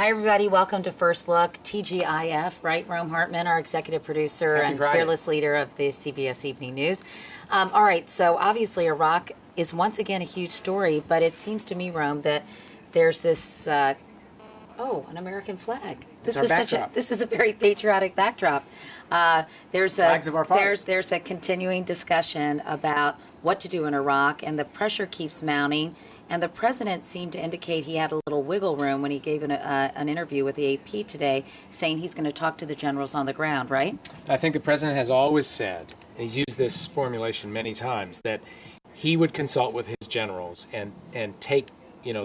Hi, everybody. Welcome to First Look, TGIF, right? Rome Hartman, our executive producer and fearless leader of the CBS Evening News. All right, so obviously Iraq is once again a huge story, but it seems to me, Rome, that there's this, an American flag. This is a very patriotic backdrop. There's a continuing discussion about what to do in Iraq, and the pressure keeps mounting. And the president seemed to indicate he had a little wiggle room when he gave an interview with the AP today, saying he's going to talk to the generals on the ground, right? I think the president has always said, and he's used this formulation many times, that he would consult with his generals and take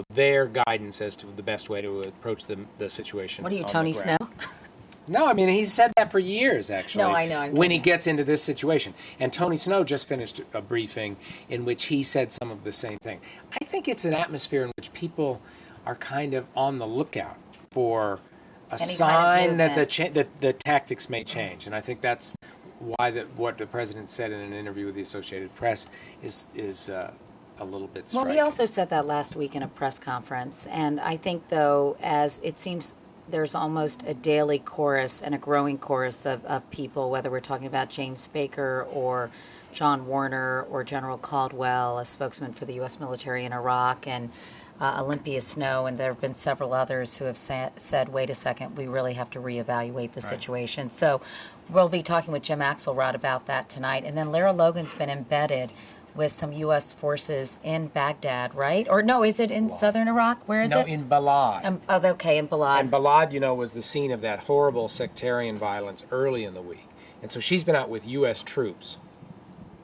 their guidance as to the best way to approach the situation. What are you, Tony Snow? No, I mean, he's said that for years, actually. No, I know. When he gets into this situation. And Tony Snow just finished a briefing in which he said some of the same thing. I think it's an atmosphere in which people are kind of on the lookout for a sign that the tactics may change. And I think that's why what the president said in an interview with the Associated Press is a little bit striking. Well, he also said that last week in a press conference. And I think, though, as it seems there's almost a daily chorus and a growing chorus of people, whether we're talking about James Baker or John Warner or General Caldwell, a spokesman for the U.S. military in Iraq, and Olympia Snow, and there have been several others who have said, wait a second, we really have to reevaluate the situation. So we'll be talking with Jim Axelrod about that tonight. And then Lara Logan's been embedded with some U.S. forces in Baghdad, right? Or no, is it in southern Iraq? Where is it? No, in Balad. In Balad. And Balad, was the scene of that horrible sectarian violence early in the week. And so she's been out with U.S. troops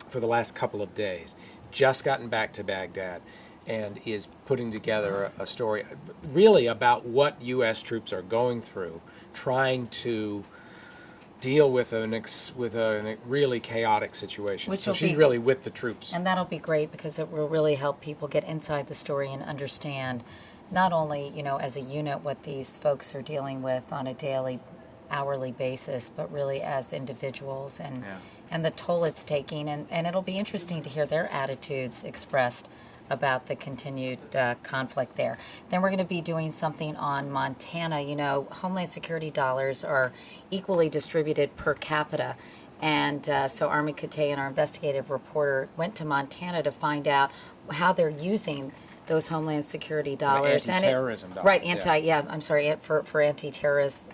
for the last couple of days, just gotten back to Baghdad, and is putting together a story really about what U.S. troops are going through, trying to deal with a really chaotic situation. So she's really with the troops. And that'll be great because it will really help people get inside the story and understand not only, as a unit what these folks are dealing with on a daily, hourly basis, but really as individuals and the toll it's taking. And it'll be interesting to hear their attitudes expressed about the continued conflict there. Then we're going to be doing something on Montana. Homeland Security dollars are equally distributed per capita. And so Armin Katay, our investigative reporter, went to Montana to find out how they're using those Homeland Security dollars. Anti-terrorism dollars. Right, for anti-terrorist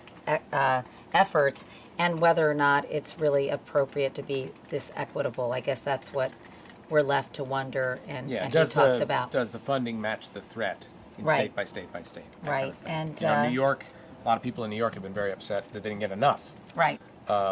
efforts, and whether or not it's really appropriate to be this equitable. I guess that's what we're left to wonder, and he talks about. Does the funding match the threat state by state by state? Right, and New York, a lot of people in New York have been very upset that they didn't get enough. Right.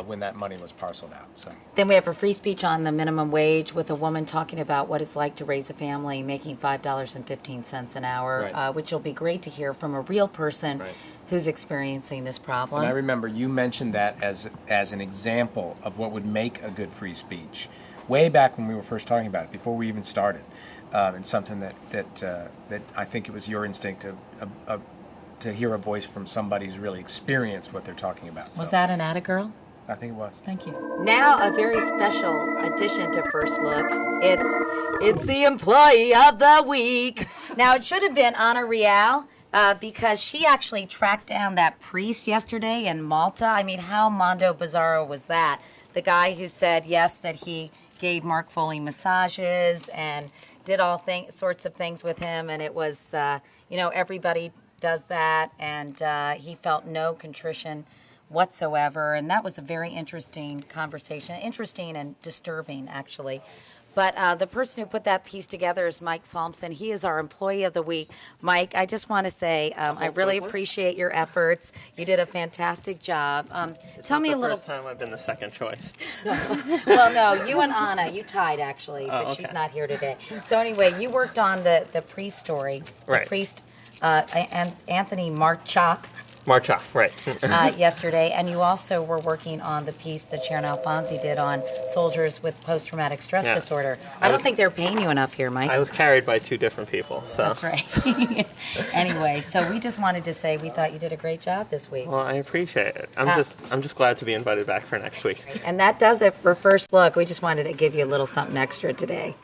When that money was parceled out. So then we have a free speech on the minimum wage with a woman talking about what it's like to raise a family making $5.15 an hour, which will be great to hear from a real person who's experiencing this problem. And I remember you mentioned that as an example of what would make a good free speech. Way back when we were first talking about it, before we even started, and something that I think it was your instinct to hear a voice from somebody who's really experienced what they're talking about. Was that an Attagirl? I think it was. Thank you. Now a very special addition to First Look. It's the Employee of the Week. Now it should have been Ana Real. Because she actually tracked down that priest yesterday in Malta. I mean, how Mondo Bizarro was that? The guy who said, yes, that he gave Mark Foley massages and did all sorts of things with him. And it was, everybody does that. And he felt no contrition whatsoever. And that was a very interesting conversation. Interesting and disturbing, actually. But the person who put that piece together is Mike Solmson. He is our Employee of the Week. Mike, I just want to say I really appreciate your efforts. You did a fantastic job. Tell me a little. It's the first time I've been the second choice. Well, no, you and Anna, you tied actually, but she's not here today. So anyway, you worked on the priest story. Right. The priest, Anthony Marchak. Right. Yesterday, and you also were working on the piece that Sharon Alfonsi did on soldiers with post-traumatic stress disorder. I don't think they're paying you enough here, Mike. I was carried by two different people. So. That's right. Anyway, so we just wanted to say we thought you did a great job this week. Well, I appreciate it. I'm just glad to be invited back for next week. And that does it for First Look. We just wanted to give you a little something extra today.